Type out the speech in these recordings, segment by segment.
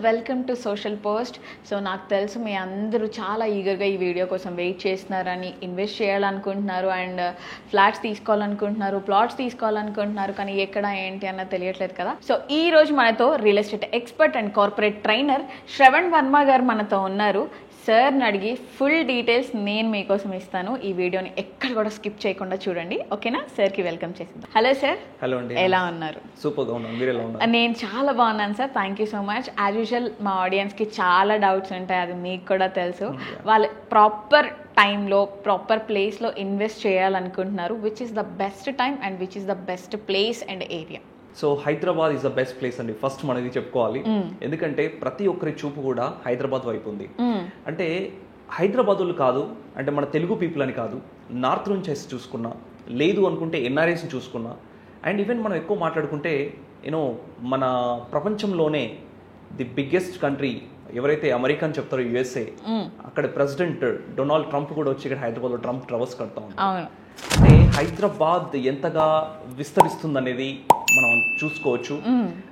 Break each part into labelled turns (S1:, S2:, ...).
S1: Welcome to social post. So నాకు తెలుసు మీ అందరూ చాలా ఈగర్గా ఈ వీడియో కోసం వెయిట్ చేస్తున్నారని, ఇన్వెస్ట్ చేయాలనుకుంటున్నారు అండ్ ఫ్లాట్స్ తీసుకోవాలనుకుంటున్నారు, ప్లాట్స్ తీసుకోవాలనుకుంటున్నారు, కానీ ఎక్కడ ఏంటి అన్న తెలియట్లేదు కదా. సో ఈ రోజు మనతో real estate expert and corporate trainer Shravan Varma గారు మనతో ఉన్నారు. సార్ని అడిగి ఫుల్ డీటెయిల్స్ నేను మీకోసం ఇస్తాను. ఈ వీడియోని ఎక్కడ కూడా స్కిప్ చేయకుండా చూడండి, ఓకేనా? సార్కి వెల్కమ్ చేసింది. Hello sir.
S2: హలో అండి,
S1: ఎలా ఉన్నారు?
S2: సూపర్గా ఉన్నాను, మీరు ఎలా ఉన్నారు?
S1: నేను చాలా బాగున్నాను sir, thank you so much. As usual మా ఆడియన్స్కి చాలా డౌట్స్ ఉంటాయి, అది మీకు కూడా తెలుసు. వాళ్ళు ప్రాపర్ టైంలో ప్రాపర్ ప్లేస్లో ఇన్వెస్ట్ చేయాలనుకుంటున్నారు. Which is the best time and which is the best place and area?
S2: So Hyderabad is the best place అండి, ఫస్ట్ మనది చెప్పుకోవాలి. ఎందుకంటే ప్రతి ఒక్కరి చూపు కూడా హైదరాబాద్ వైపు ఉంది. అంటే హైదరాబాద్ వాళ్ళు కాదు అంటే మన తెలుగు పీపుల్ అని కాదు, నార్త్ నుంచి చూసుకున్నా, లేదు అనుకుంటే ఎన్ఆర్ఐస్ చూసుకున్నా, అండ్ ఈవెన్ మనం ఎక్కువ మాట్లాడుకుంటే యూనో మన ప్రపంచంలోనే ది బిగ్గెస్ట్ కంట్రీ ఎవరైతే అమెరికా అని చెప్తారో యుఎస్ఏ, అక్కడ ప్రెసిడెంట్ డొనాల్డ్ ట్రంప్ కూడా వచ్చి ఇక్కడ హైదరాబాద్లో ట్రంప్ ట్రవర్స్ కడతా ఉంటాం. అంటే హైదరాబాద్ ఎంతగా విస్తరిస్తుంది అనేది మనం చూసుకోవచ్చు,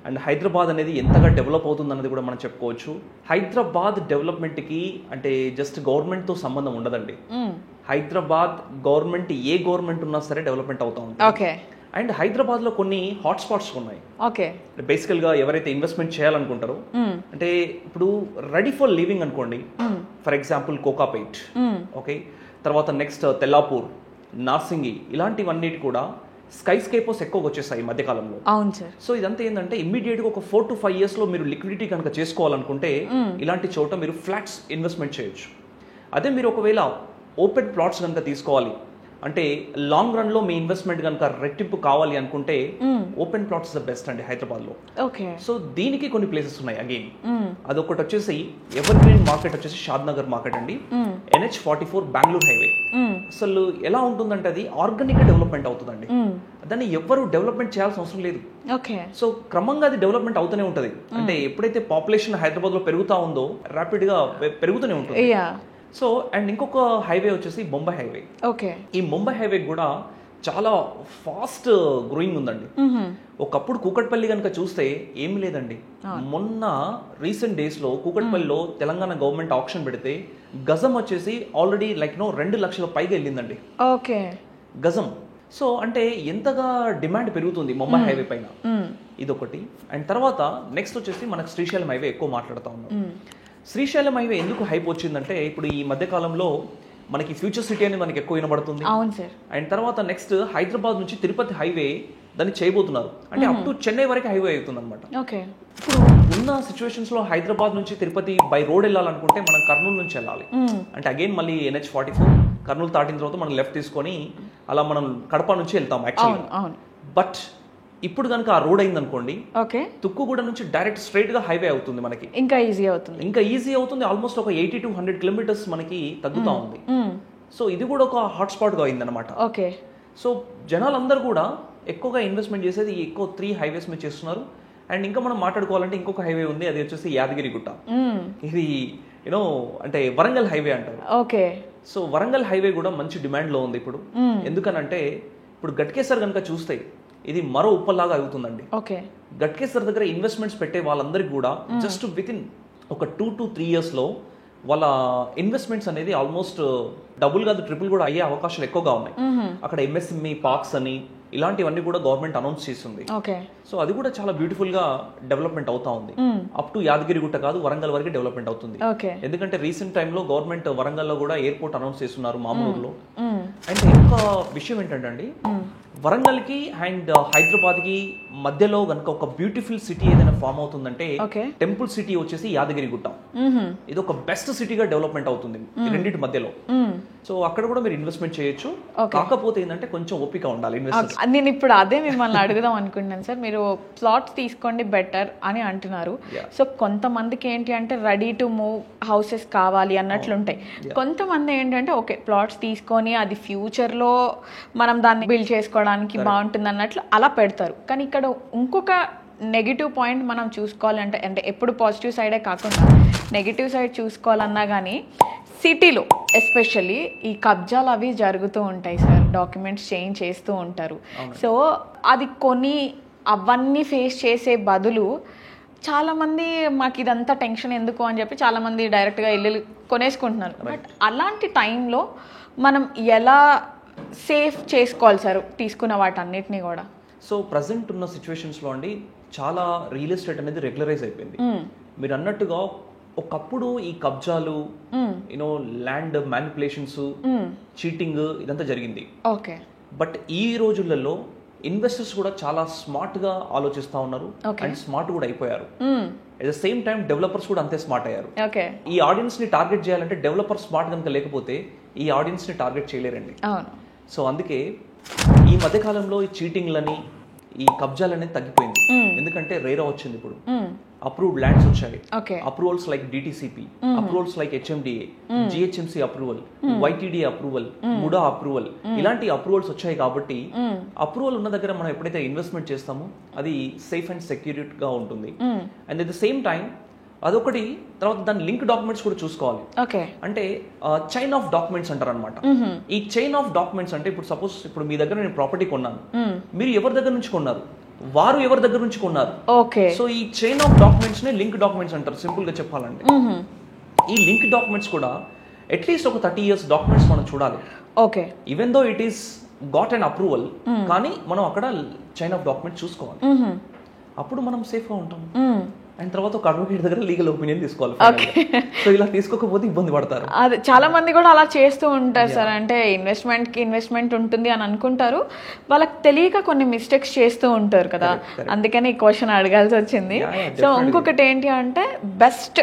S2: అండ్ హైదరాబాద్ అనేది ఎంతగా డెవలప్ అవుతుంది అనేది కూడా మనం చెప్పుకోవచ్చు. హైదరాబాద్ డెవలప్మెంట్కి అంటే జస్ట్ గవర్నమెంట్తో సంబంధం ఉండదండి. హైదరాబాద్ గవర్నమెంట్ ఏ గవర్నమెంట్ ఉన్నా సరే డెవలప్మెంట్ అవుతా ఉంటుంది. అండ్ హైదరాబాద్ లో కొన్ని హాట్ స్పాట్స్ ఉన్నాయి. బేసికల్ గా ఎవరైతే ఇన్వెస్ట్మెంట్ చేయాలనుకుంటారో, అంటే ఇప్పుడు రెడీ ఫర్ లివింగ్ అనుకోండి, ఫర్ ఎగ్జాంపుల్ కోకాపేట్, ఓకే, తర్వాత నెక్స్ట్ తెల్లాపూర్, నార్సింగి, ఇలాంటివన్నిటి కూడా స్కై స్కేపర్స్ ఎక్కువగా వచ్చేసాయి ఈ మధ్యకాలంలో.
S1: అవును సార్.
S2: సో ఇదంతా ఏంటంటే ఇమ్మీడియట్ గా ఒక 4 to 5 years లో మీరు లిక్విడిటీ కనుక చేసుకోవాలనుకుంటే ఇలాంటి చోట మీరు ఫ్లాట్స్ ఇన్వెస్ట్మెంట్ చేయొచ్చు. అదే మీరు ఒకవేళ ఓపెన్ ప్లాట్స్ కనుక తీసుకోవాలి అంటే లాంగ్ రన్ లో మీ ఇన్వెస్ట్మెంట్ కనుక రెట్టింపు కావాలి అనుకుంటే ఓపెన్ ప్లాట్స్ ద బెస్ట్ అండి హైదరాబాద్ లో. సో దీనికి కొన్ని ప్లేసెస్ ఉన్నాయి. అగైన్ అదొకటి వచ్చేసి ఎవర్ గ్రీన్ మార్కెట్ వచ్చేసి షాద్ నగర్ మార్కెట్ అండి, NH44 బెంగళూరు హైవే. అసలు ఎలా ఉంటుందంటే అది ఆర్గానిక్ గా డెవలప్మెంట్ అవుతుందండి, దాన్ని ఎవరు డెవలప్మెంట్ చేయాల్సిన అవసరం లేదు. సో క్రమంగా అది డెవలప్మెంట్ అవుతూనే ఉంటది. అంటే ఎప్పుడైతే పాపులేషన్ హైదరాబాద్ లో పెరుగుతా ఉందో ర్యాపిడ్ గా పెరుగుతూనే ఉంటుంది. సో అండ్ ఇంకొక హైవే వచ్చేసి ముంబై హైవే. ఈ ముంబై హైవే కూడా చాలా ఫాస్ట్ గ్రోయింగ్ ఉందండి. ఒకప్పుడు కూకట్పల్లి కనుక చూస్తే ఏమి లేదండి, మొన్న రీసెంట్ డేస్ లో కూకట్పల్లిలో తెలంగాణ గవర్నమెంట్ ఆప్షన్ పెడితే గజం వచ్చేసి ఆల్రెడీ 2 లక్షల పైగా వెళ్ళిందండి గజం. సో అంటే ఎంతగా డిమాండ్ పెరుగుతుంది ముంబై హైవే పైన, ఇదొకటి. అండ్ తర్వాత నెక్స్ట్ వచ్చేసి మనకు శ్రీశైలం హైవే ఎక్కువ మాట్లాడుతూ ఉన్నాం. శ్రీశైలం హైవే ఎందుకు హైప్ వచ్చిందంటే ఇప్పుడు ఈ మధ్య కాలంలో మనకి ఫ్యూచర్ సిటీ అనేది మనకి ఎక్కువ వినబడుతుంది. అండ్ తర్వాత నెక్స్ట్ హైదరాబాద్ నుంచి తిరుపతి హైవే దాన్ని చేయబోతున్నారు, అంటే అప్ టు చెన్నై వరకు హైవే అవుతుంది అనమాట. ఇప్పుడు ఉన్న సిచ్యువేషన్స్ లో హైదరాబాద్ నుంచి తిరుపతి బై రోడ్ వెళ్ళాలనుకుంటే మనం కర్నూలు నుంచి వెళ్ళాలి. అంటే అగైన్ మళ్ళీ NH44 కర్నూలు దాటిన తర్వాత మనం లెఫ్ట్ తీసుకొని అలా మనం కడప నుంచి వెళ్తాం యాక్చువల్గా. బట్ ఇప్పుడు కనుక ఆ రోడ్ అయింది అనుకోండి, తుక్కుగూడ నుంచి డైరెక్ట్ స్ట్రైట్ గా హైవే అవుతుంది, మనకి ఇంకా ఈజీ అవుతుంది. ఆల్మోస్ట్ ఒక 80 to 100 kilometers మనకి తగ్గుతా ఉంది. సో ఇది కూడా ఒక హాట్ స్పాట్ గా అయింది అనమాట. సో జనాలందరూ కూడా ఎక్కువగా ఇన్వెస్ట్మెంట్ చేసేది ఎక్కువ 3 highways మీద చేస్తున్నారు. అండ్ ఇంకా మనం మాట్లాడుకోవాలంటే ఇంకొక హైవే ఉంది, అది వచ్చేసి యాదగిరిగుట్ట. ఇది యూనో అంటే వరంగల్ హైవే అంటారు. సో వరంగల్ హైవే కూడా మంచి డిమాండ్ లో ఉంది ఇప్పుడు. ఎందుకనంటే ఇప్పుడు గట్కేసర్ కనుక చూస్తే ఇది మరో ఉప్పల్లాగా అవుతుందండి. గట్కేసర్ దగ్గర ఇన్వెస్ట్మెంట్స్ పెట్టే వాళ్ళందరికీ కూడా జస్ట్ విత్ ఇన్ ఒక 2 to 3 years లో వాళ్ళ ఇన్వెస్ట్మెంట్స్ అనేది ఆల్మోస్ట్ డబుల్ కాదు ట్రిపుల్ కూడా అయ్యే అవకాశాలు ఎక్కువగా ఉన్నాయి. అక్కడ MSME పార్క్స్ అని ఇలాంటివన్నీ కూడా గవర్నమెంట్ అనౌన్స్ చేస్తుంది. సో అది కూడా చాలా బ్యూటిఫుల్ గా డెవలప్మెంట్ అవుతా ఉంది. అప్ టు యాదగిరిగుట్ట కాదు, వరంగల్ వరకు డెవలప్మెంట్ అవుతుంది. ఎందుకంటే రీసెంట్ టైంలో గవర్నమెంట్ వరంగల్ లో కూడా ఎయిర్పోర్ట్ అనౌన్స్ చేస్తున్నారు మామూలులో. అండ్ ఇంకొక విషయం ఏంటంటే అండి, వరంగల్ కి అండ్ హైదరాబాద్ కి మధ్యలో కనుక ఒక బ్యూటిఫుల్ సిటీ ఏదైనా ఫామ్ అవుతుందంటే టెంపుల్ సిటీ వచ్చేసి యాదగిరిగుట్ట. ఇది ఒక బెస్ట్ సిటీగా డెవలప్మెంట్ అవుతుంది రెండింటి మధ్యలో. సో అక్కడ కూడా మీరు ఇన్వెస్ట్మెంట్ చేయొచ్చు, కాకపోతే ఏంటంటే కొంచెం ఓపిక ఉండాలి ఇన్వెస్టర్స్.
S1: నేను ఇప్పుడు అదే మిమ్మల్ని అడుగుదాం అనుకుంటున్నాను సార్. మీరు ప్లాట్స్ తీసుకోండి బెటర్ అని అంటున్నారు. సో కొంతమందికి ఏంటి అంటే రెడీ టు మూవ్ హౌసెస్ కావాలి అన్నట్లుంటాయి. కొంతమంది ఏంటంటే ఓకే ప్లాట్స్ తీసుకొని అది ఫ్యూచర్లో మనం దాన్ని బిల్డ్ చేసుకోవడానికి బాగుంటుంది అన్నట్లు అలా పెడతారు. కానీ ఇక్కడ ఇంకొక నెగిటివ్ పాయింట్ మనం చూసుకోవాలంటే, అంటే ఎప్పుడు పాజిటివ్ సైడే కాకుండా నెగిటివ్ సైడ్ చూసుకోవాలన్నా కానీ సిటీలో ఎస్పెషల్లీ ఈ కబ్జాలు అవి జరుగుతూ ఉంటాయి సార్, డాక్యుమెంట్స్ చేంజ్ చేస్తూ ఉంటారు. సో అది అవన్నీ ఫేస్ చేసే బదులు చాలా మంది మాకు ఇదంతా టెన్షన్ ఎందుకు అని చెప్పి చాలా మంది డైరెక్ట్గా ఇల్లు కొనేసుకుంటున్నారు. బట్ అలాంటి టైంలో మనం ఎలా సేఫ్ చేసుకోవాలి సార్ తీసుకున్న వాటన్నిటిని కూడా?
S2: సో ప్రజెంట్ ఉన్న సిచ్యువేషన్స్లో అండి చాలా రియల్ ఎస్టేట్ అనేది రెగ్యులరైజ్ అయిపోయింది. మీరు అన్నట్టుగా ఒకప్పుడు ఈ కబ్జాలు, యూనో ల్యాండ్ మ్యానిపులేషన్స్, చీటింగ్ ఇదంతా జరిగింది.
S1: ఓకే.
S2: బట్ ఈ రోజులలో ఇన్వెస్టర్స్ కూడా చాలా స్మార్ట్ గా ఆలోచిస్తా ఉన్నారు అండ్ స్మార్ట్ కూడా అయిపోయారు. At the same time developers కూడా అంతే స్మార్ట్ అయ్యారు. ఈ ఆడియన్స్ ని టార్గెట్ చేయాలంటే డెవలపర్ స్మార్ట్ కనుక లేకపోతే ఈ ఆడియన్స్ ని టార్గెట్ చేయలేరండి. సో అందుకే ఈ మధ్య కాలంలో ఈ చీటింగ్లని, ఈ కబ్జాలు అనేది తగ్గిపోయింది. ఎందుకంటే రేరా వచ్చింది. ఇప్పుడు అప్రూవ్డ్ ల్యాండ్స్ వచ్చాయి. Approvals like DTCP, approvals like HMDA, GHMC approval, YTD approval, MUDA approval, ఇలాంటి అప్రూవల్స్ వచ్చాయి. కాబట్టి అప్రూవల్ ఉన్న దగ్గర మనం ఎప్పుడైతే ఇన్వెస్ట్మెంట్ చేస్తామో అది సేఫ్ అండ్ సెక్యూర్ గా ఉంటుంది. And at the same time అదొకటి. తర్వాత దాని లింక్ డాక్యుమెంట్స్ కూడా చూసుకోవాలి. అంటే చైన్ ఆఫ్ డాక్యుమెంట్స్ అంటారు అనమాట. ఈ చైన్ ఆఫ్ డాక్యుమెంట్స్ అంటే ఇప్పుడు సపోజ్ ఇప్పుడు మీ దగ్గర నేను ప్రాపర్టీ కొన్నాను, మీరు ఎవరి దగ్గర నుంచి కొన్నారు, వారు ఎవరి దగ్గర నుంచి కొన్నారు. సో ఈ చైన్ ఆఫ్ డాక్యుమెంట్స్ ని లింక్ డాక్యుమెంట్స్ అంటారు సింపుల్ గా చెప్పాలంటే. ఈ లింక్ డాక్యుమెంట్స్ కూడా అట్లీస్ట్ ఒక 30 years డాక్యుమెంట్స్ మనం చూడాలి. Even though it is got and approval, కానీ మనం అక్కడ చైన్ ఆఫ్ డాక్యుమెంట్స్ చూసుకోవాలి. అప్పుడు మనం సేఫ్ గా ఉంటాం. అండ్ తర్వాత ఒక అడ్వకేట్ దగ్గర లీగల్ ఒపీనియన్ తీసుకోవాలి. సో ఇలా తీసుకోకపోతే ఇబ్బంది పడతారు.
S1: అదే చాలా మంది కూడా అలా చేస్తూ ఉంటారు సార్. అంటే ఇన్వెస్ట్మెంట్ ఉంటుంది అని అనుకుంటారు, వాళ్ళకి తెలియక కొన్ని మిస్టేక్స్ చేస్తూ ఉంటారు కదా. అందుకని ఈ క్వశ్చన్ అడగాల్సి వచ్చింది. సో ఇంకొకటి ఏంటి అంటే బెస్ట్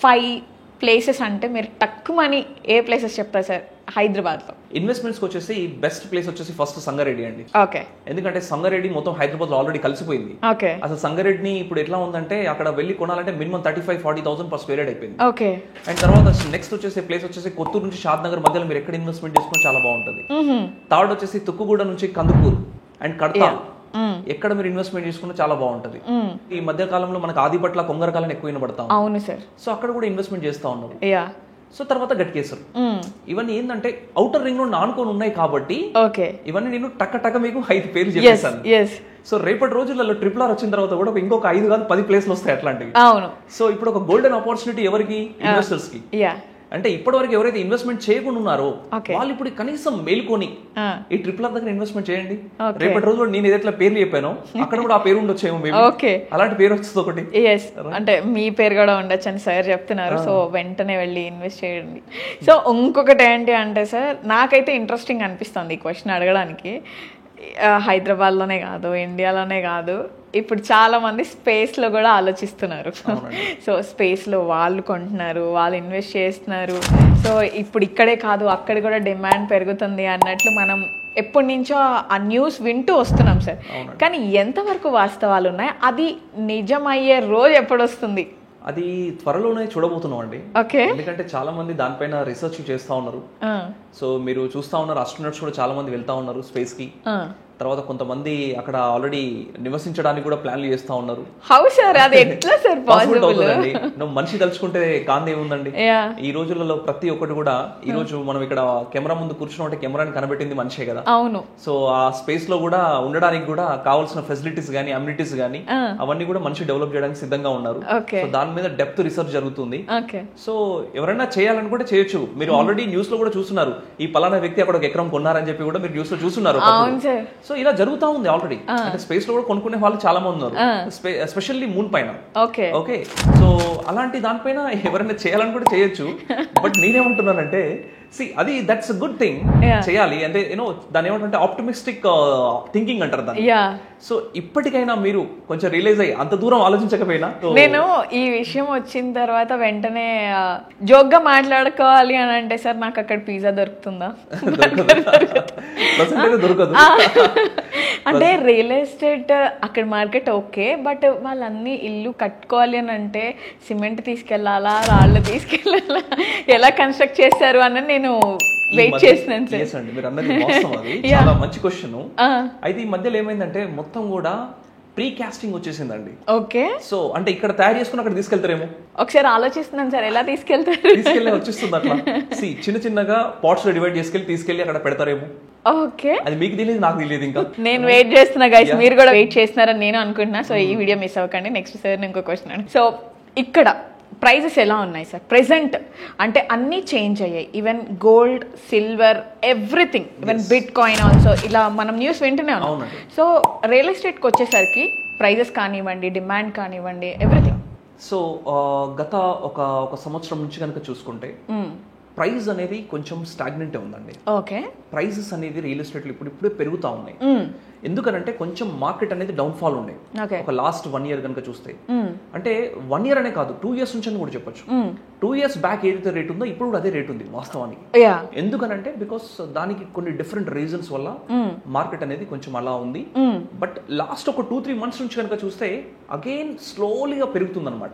S1: 5 ప్లేసెస్ అంటే మీరు తక్కువని ఏ ప్లేసెస్ చెప్తారు సార్ హైదరాబాద్ లో?
S2: ఇన్వెస్ట్మెంట్స్ వచ్చేసి బెస్ట్ ప్లేస్ వచ్చేసి ఫస్ట్ సంగారెడ్డి అండి.
S1: ఓకే.
S2: ఎందుకంటే సంగారెడ్డి మొత్తం హైదరాబాద్ లో ఆల్రెడీ కలిసిపోయింది.
S1: ఓకే.
S2: అసలు సంగారెడ్డిని ఇప్పుడు ఎట్లా ఉందంటే అక్కడ వెళ్ళి కొనాలంటే మినిమం 35-40,000 per square అయిపోయింది.
S1: ఓకే.
S2: అండ్ తర్వాత నెక్స్ట్ వచ్చేసి ప్లేస్ వచ్చేసి కొత్తూరు నుంచి షాద్ నగర్ మధ్యలో మీరు ఎక్కడ ఇన్వెస్ట్మెంట్ చేసుకుని చాలా బాగుంటుంది. థర్డ్ వచ్చేసి తుక్కుగూడ నుంచి కందుకూరు అండ్ కడతా, ఎక్కడ మీరు ఇన్వెస్ట్మెంట్ చేసుకున్నా చాలా బాగుంటది. ఈ మధ్య కాలంలో మనకు ఆదిపట్ల, కొంగరకాలం ఎక్కువ వినబడతాం.
S1: అవును సార్.
S2: సో అక్కడ కూడా ఇన్వెస్ట్మెంట్ చేస్తా ఉన్నారు. సో తర్వాత గట్కేసర్, ఇవన్నీ ఏంటంటే అవుటర్ రింగ్ లో నానుకొని ఉన్నాయి కాబట్టి ఇవన్నీ నేను టక్క మీకు 5 పేర్లు చెప్పేసాను. సో రేపటి రోజులలో ట్రిపుల్ ఆర్ వచ్చిన తర్వాత కూడా ఇంకొక 5 కాదు 10 ప్లేస్లు వస్తాయి అట్లాంటివి. సో ఇప్పుడు ఒక గోల్డెన్ ఆపర్చునిటీ ఎవరికి? ఇన్వెస్టర్స్ కి. అంటే ఇప్పటి వరకు ఎవరైతే ఇన్వెస్ట్మెంట్ చేయకుండా ఉన్నారో వాళ్ళు ఇప్పుడు కనీసం మేలుకొని ఈ ట్రిపుల్ ఆర్ దగ్గర ఇన్వెస్ట్మెంట్ చేయండి. రేపటి రోజుల్లో నేను ఏదైతే పేర్లు చెప్పాను అక్కడ కూడా ఆ పేరు ఉండొచ్చేమో, అలాంటి పేరు వస్తుంది ఒకటి.
S1: అంటే మీ పేరు కూడా ఉండొచ్చు అని సార్ చెప్తున్నారు. సో వెంటనే వెళ్ళి ఇన్వెస్ట్ చేయండి. సో ఇంకొకటి ఏంటి అంటే సార్ నాకైతే ఇంట్రెస్టింగ్ అనిపిస్తుంది ఈ క్వశ్చన్ అడగడానికి. హైదరాబాద్లోనే కాదు, ఇండియాలోనే కాదు, ఇప్పుడు చాలా మంది స్పేస్లో కూడా ఆలోచిస్తున్నారు. సో స్పేస్లో వాళ్ళు కొంటున్నారు, వాళ్ళు ఇన్వెస్ట్ చేస్తున్నారు. సో ఇప్పుడు ఇక్కడే కాదు అక్కడ కూడా డిమాండ్ పెరుగుతుంది అన్నట్లు మనం ఎప్పటి నుంచో ఆ న్యూస్ వింటూ వస్తున్నాం సార్. కానీ ఎంతవరకు వాస్తవాలు ఉన్నాయి, అది నిజమయ్యే రోజు ఎప్పుడు వస్తుంది?
S2: అది త్వరలోనే చూడబోతున్నాం అండి. ఎందుకంటే చాలా మంది దానిపైన రీసెర్చ్ చేస్తా ఉన్నారు. సో మీరు చూస్తా ఉన్నారు ఆస్ట్రోనట్స్ కూడా చాలా మంది వెళ్తా ఉన్నారు స్పేస్ కి. తర్వాత కొంతమంది అక్కడ ఆల్రెడీ నివసించడానికి కూడా ప్లాన్లు చేస్తా ఉన్నారు. మనిషి తలుచుకుంటే కాంతి ఏముందండి. ఈ రోజులలో ప్రతి ఒక్కటి కూడా ఈ రోజు మనం ఇక్కడ కెమెరా ముందు కూర్చున్నాం, కెమెరాని కనబెట్టింది మనిషే కదా.
S1: అవును.
S2: సో ఆ స్పేస్ లో కూడా ఉండడానికి కూడా కావాల్సిన ఫెసిలిటీస్ గానీ అమ్యూనిటీస్ గానీ అవన్నీ కూడా మనిషి డెవలప్ చేయడానికి సిద్ధంగా ఉన్నారు. సో దాని మీద డెప్త్ రీసెర్చ్ జరుగుతుంది. సో ఎవరైనా చేయాలనుకుంటే చేయొచ్చు. మీరు ఆల్రెడీ న్యూస్ లో కూడా చూస్తున్నారు, ఈ పలానా వ్యక్తి అక్కడ ఒక ఎకరం కొన్నారని చెప్పి కూడా మీరు న్యూస్ లో చూస్తున్నారు. సో ఇలా జరుగుతా ఉంది ఆల్రెడీ. అంటే స్పేస్ లో కూడా కొనుక్కునే వాళ్ళు చాలా మంది ఉన్నారు, ఎస్పెషల్లీ మూన్ పైన. ఓకే. సో అలాంటి దానిపైన ఎవరైనా చేయాలని కూడా చేయొచ్చు. బట్ నేనేమంటున్నానంటే అది దట్స్ గుడ్ థింగ్ చేయాలి. అంటే యూనో దాని ఏమంటే ఆప్టిమిస్టిక్ థింకింగ్ అంటారు దాన్ని. సో ఇప్పటికైనా మీరు కొంచెం రియలైజ్ అయ్యి అంత దూరం ఆలోచించకపోయినా,
S1: నేను ఈ విషయం వచ్చిన తర్వాత వెంటనే జోక్గా మాట్లాడుకోవాలి అని అంటే సార్ నాకు అక్కడ పిజ్జా దొరుకుతుందా?
S2: దొరకదు.
S1: అంటే రియల్ ఎస్టేట్ అక్కడ మార్కెట్ ఓకే, బట్ వాళ్ళన్నీ ఇల్లు కట్టుకోవాలి అని అంటే సిమెంట్ తీసుకెళ్లాలా, రాళ్ళు తీసుకెళ్లాలా, ఎలా కన్స్ట్రక్ట్ చేస్తారు అన్నది నేను వెయిట్ చేస్తున్నాను సార్.
S2: మీరు అన్నది వాస్తవం, అది చాలా మంచి క్వశ్చన్. అయితే ఈ మధ్యలో ఏమైందంటే మొత్తం కూడా ప్రీ కాస్టింగ్ వచ్చేసిందండి.
S1: ఓకే.
S2: సో అంటే ఇక్కడ తయారు చేసుకుని అక్కడ తీసుకెళ్తారేమో.
S1: ఒకసారి ఆలోచిస్తున్నాను సార్, ఎలా తీసుకెళ్తారు?
S2: తీసుకెళ్ళి వచ్చేస్తుంది అట్లా. చిన్న చిన్నగా పాట్స్ లో డివైడ్ తీసుకెళ్ళి అక్కడ పెడతారేమో.
S1: ఓకే.
S2: అది మీకు తెలియదు, నాకు తెలియదు. ఇంకా
S1: నేను వెయిట్ చేస్తున్నా గైస్, మీరు కూడా వెయిట్ చేస్తున్నారని నేను అనుకుంటున్నా. సో ఈ వీడియో మిస్ అవ్వకండి. నెక్స్ట్ సార్ ఇంకో క్వశ్చన్ అండి. సో ఇక్కడ ప్రైజెస్ ఎలా ఉన్నాయి సార్ ప్రెసెంట్? అంటే అన్నీ చేంజ్ అయ్యాయి, even gold, silver, everything, even bit coin also. ఇలా మనం న్యూస్ వింటూనే ఉన్నాం. సో రియల్ ఎస్టేట్కి వచ్చేసరికి ప్రైజెస్ కానివ్వండి, డిమాండ్ కానివ్వండి, ఎవ్రీథింగ్.
S2: సో గత ఒక సంవత్సరం నుంచి కనుక చూసుకుంటే ప్రైస్ అనేది కొంచెం స్టాగ్నెంట్ ఉందండి.
S1: ఓకే.
S2: ప్రైజెస్ అనేది రియల్ ఎస్టేట్ ఇప్పుడే పెరుగుతా ఉన్నాయి. ఎందుకనంటే కొంచెం మార్కెట్ అనేది డౌన్ ఫాల్ ఉండే ఒక లాస్ట్ 1 year కనుక చూస్తే. అంటే 1 year అనే కాదు, 2 years నుంచి అని కూడా చెప్పొచ్చు. 2 years బ్యాక్ ఏదైతే రేట్ ఉందో ఇప్పుడు కూడా అదే రేట్ ఉంది వాస్తవానికి. ఎందుకనంటే బికాస్ దానికి కొన్ని డిఫరెంట్ రీజన్స్ వల్ల మార్కెట్ అనేది కొంచెం అలా ఉంది. బట్ లాస్ట్ ఒక 2-3 months నుంచి కనుక చూస్తే అగైన్ స్లోలీగా పెరుగుతుంది అనమాట.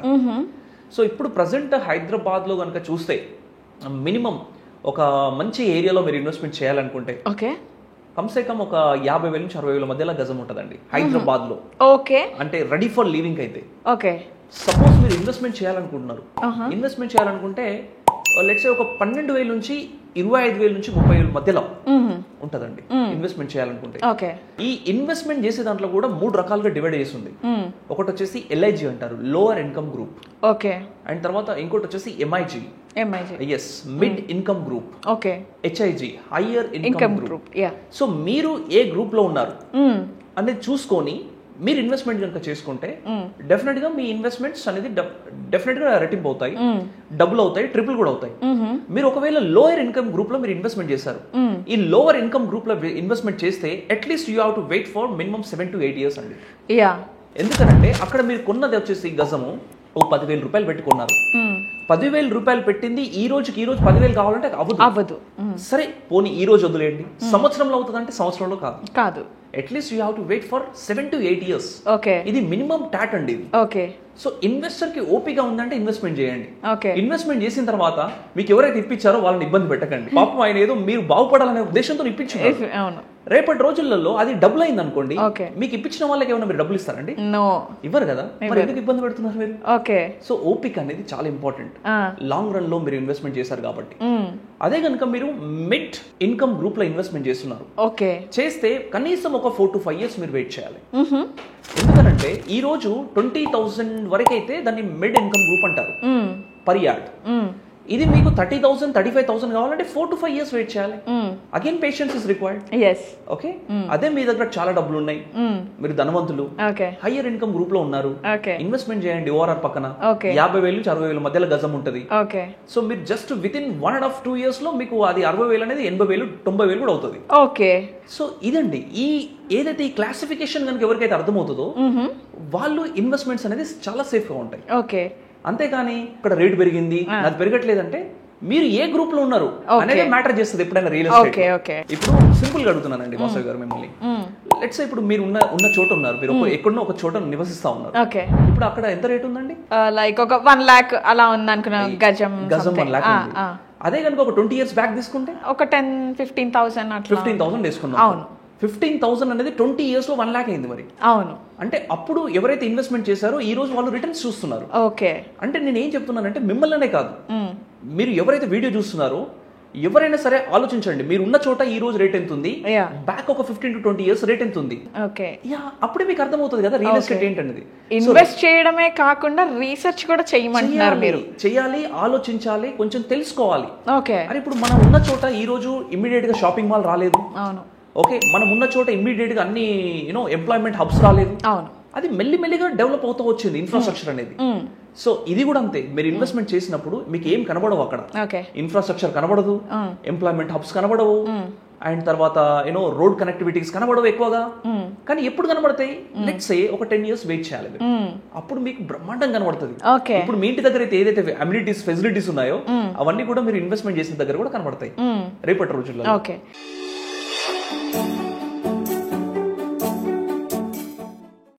S2: సో ఇప్పుడు ప్రజెంట్ హైదరాబాద్ లో కనుక చూస్తే మినిమం ఒక మంచి ఏరియాలో మీరు ఇన్వెస్ట్మెంట్ చేయాలనుకుంటే కమ్సే కమ్ ఒక 50,000 నుంచి 60,000 మధ్యలో గజం ఉంటుందండి హైదరాబాద్ లో.
S1: ఓకే.
S2: అంటే రెడీ ఫర్ లివింగ్ అయితే.
S1: ఓకే.
S2: సపోజ్ మీరు ఇన్వెస్ట్మెంట్ చేయాలనుకుంటున్నారు, ఇన్వెస్ట్మెంట్ చేయాలనుకుంటే లెట్స్ సే ఒక 12,000 నుంచి 25,000 నుంచి 30,000 మధ్యలో ఉంటదండి ఇన్వెస్ట్మెంట్ చేయాలనుకుంటే. ఈ ఇన్వెస్ట్మెంట్ చేసే దాంట్లో కూడా 3 రకాలుగా డివైడ్ చేసి ఉంది. ఒకటి వచ్చేసి LIG అంటారు, lower income group.
S1: Okay. And
S2: తర్వాత ఇంకోటి వచ్చేసి MIG, is mid income group.
S1: Okay.
S2: HIG, higher income group. So మీరు ఏ గ్రూప్ లో ఉన్నారు అనేది చూసుకొని మీరు ఇన్వెస్ట్మెంట్ కనుక చేసుకుంటే డెఫినెట్ గా మీ ఇన్వెస్ట్మెంట్స్ అనేది డెఫినెట్ గా రెట్టింపు అవుతాయి, డబుల్ అవుతాయి, ట్రిపుల్ కూడా అవుతాయి. మీరు ఒకవేళ లోయర్ ఇన్కమ్ గ్రూప్ లో మీరు ఇన్వెస్ట్మెంట్ చేశారు, ఈ లోవర్ ఇన్కమ్ గ్రూప్ లో ఇన్వెస్ట్మెంట్ చేస్తే at least you have to wait for minimum 7 to 8 years అండి. ఎందుకంటే అక్కడ మీరు కొన్నది వచ్చేసి గజము ఓ 10,000 రూపాయలు పెట్టుకున్నారు. 10,000 రూపాయలు పెట్టింది ఈ రోజు 10,000 కావాలంటే అవ్వదు. సరే పోనీ ఈ రోజు వదిలేయండి, సంవత్సరంలో అవుతుంది అంటే సంవత్సరంలో కాదు. At least you have to wait for 7 to 8 years. ఇది మినిమం టాట్ అండి ఇది. సో ఇన్వెస్టర్ కి ఓపిక ఉందంటే ఇన్వెస్ట్మెంట్ చేయండి. ఇన్వెస్ట్మెంట్ చేసిన తర్వాత మీకు ఎవరైతే ఇప్పించారో వాళ్ళని ఇబ్బంది పెట్టకండి. పాపం ఆయన ఏదో మీరు బాగుపడాలనే ఉద్దేశంతో ఇప్పించారు. రేపటి రోజులలో అది డబుల్ అయింది అనుకోండి, మీకు ఇప్పించిన వాళ్ళకి ఏమైనా మీరు డబ్బులు ఇస్తారండి? ఇవ్వరు కదా, మరి ఎందుకు ఇబ్బంది పెడుతున్నారు మీరు? సో ఓపిక అనేది చాలా ఇంపార్టెంట్ లాంగ్ రన్ లో మీరు ఇన్వెస్ట్మెంట్ చేశారు కాబట్టి. అదే కనుక మీరు మిడ్ ఇన్కమ్ గ్రూప్ లో ఇన్వెస్ట్మెంట్ చేస్తున్నారు, చేస్తే కనీసం ఒక 4 to 5 years మీరు వెయిట్ చేయాలి. ఎందుకంటే ఈ రోజు 20,000 వరకు అయితే దాన్ని మిడ్ ఇన్కమ్ గ్రూప్ అంటారు పర్ యార్డ్. ఇది మీకు 30,000, 35,000 కావాలంటే 4 to 5 years వెయిట్ చేయాలి. Again patience is required. Okay. అదే మీ దగ్గర చాలా డబ్బులు ఉన్నాయి, మీరు ధనవంతులు, హయ్యర్ ఇన్కమ్ గ్రూప్ లో ఉన్నారు, ఇన్వెస్ట్మెంట్ చేయండి. ORR పక్కన 50,000 నుంచి 60,000 మధ్యలో గజం ఉంటది. సో మీరు జస్ట్ విత్ ఇన్ 1.5-2 years లో మీకు అది 60,000 అనేది 80,000, 90,000 కూడా అవుతుంది. సో ఇదండి ఈ ఏదైతే ఈ క్లాసిఫికేషన్ కనుక ఎవరికైతే అర్థమవుతుందో వాళ్ళు ఇన్వెస్ట్మెంట్స్ అనేది చాలా సేఫ్ గా ఉంటాయి. అంతేకాని ఇక్కడ రేటు పెరిగింది నాకు పెరగట్లేదంటే మీరు ఏ గ్రూప్ లో ఉన్నారు అనేది మ్యాటర్ చేస్తుంది ఎప్పుడైనా రియల్ ఎస్టేట్. ఇప్పుడు సింపుల్ గా అడుగుతున్నానండి వాసవి గారు మిమ్మల్ని, లెట్స్ ఇప్పుడు మీరు ఉన్న చోట ఉన్నారు, మీరు ఎక్కడో ఒక చోట నివసిస్తా ఉన్నారు. ఇప్పుడు అక్కడ ఎంత రేట్ ఉందండి?
S1: లైక్ ఒక 1 lakh అలా ఉంది అనుకున్నా, గజం
S2: 1 lakh. అదే కనుక ఒక 20 years బ్యాక్ తీసుకుంటే
S1: ఒక 10-15,000
S2: 15,000 తీసుకున్నాం. అవును, 15,000 అనేది 20 years లో 1 lakh అయింది. మరి
S1: అవును,
S2: అంటే అప్పుడు ఎవరైతే ఇన్వెస్ట్మెంట్ చేశారో ఈ రోజు వాళ్ళు రిటర్న్స్ చూస్తున్నారు. అంటే నేను ఏం చెప్తున్నానంటే మిమ్మల్నే కాదు, మీరు ఎవరైతే వీడియో చూస్తున్నారో ఎవరైనా సరే ఆలోచించండి, మీరు ఉన్న చోట ఈ రోజు రేట్ ఎంత ఉంది, బ్యాక్ ఒక 15 to 20 years రేట్ ఎంత ఉంది. అప్పుడే మీకు అర్థమవుతుంది కదా రియల్ ఎస్టేట్ ఏంటనేది.
S1: ఇన్వెస్ట్ చేయడమే కాకుండా రీసెర్చ్ కూడా చేయమంటున్నారు మీరు.
S2: చేయాలి, ఆలోచించాలి, కొంచెం తెలుసుకోవాలి. అని ఇప్పుడు మనం ఉన్న చోట ఈ రోజు ఇమ్మీడియట్ గా షాపింగ్ మాల్ రాలేదు. ఓకే, మనం ఉన్న చోట ఇమ్మీడియట్ గా అన్ని ఎంప్లాయ్మెంట్ హబ్స్ రాలేదు. అది మెల్లిమెల్లిగా డెవలప్ అవుతూ వచ్చింది ఇన్ఫ్రాస్ట్రక్చర్ అనేది. సో ఇది కూడా అంతే, మీరు ఇన్వెస్ట్మెంట్ చేసినప్పుడు మీకు ఏం కనబడవు అక్కడ. ఇన్ఫ్రాస్ట్రక్చర్ కనబడదు, ఎంప్లాయ్మెంట్ హబ్స్ కనబడవు, అండ్ తర్వాత రోడ్ కనెక్టివిటీస్ కనబడవు ఎక్కువగా. కానీ ఎప్పుడు కనబడతాయి? లెట్స్ సే ఒక 10 years వెయిట్ చేయాలి, అప్పుడు మీకు బ్రహ్మాండం కనబడుతుంది. ఇప్పుడు మీ ఇంటి దగ్గర అయితే ఏదైతే అమ్యూనిటీస్ ఫెసిలిటీస్ ఉన్నాయో అవన్నీ కూడా మీరు ఇన్వెస్ట్మెంట్ చేసిన దగ్గర కూడా కనబడతాయి రేపటి రోజుల్లో.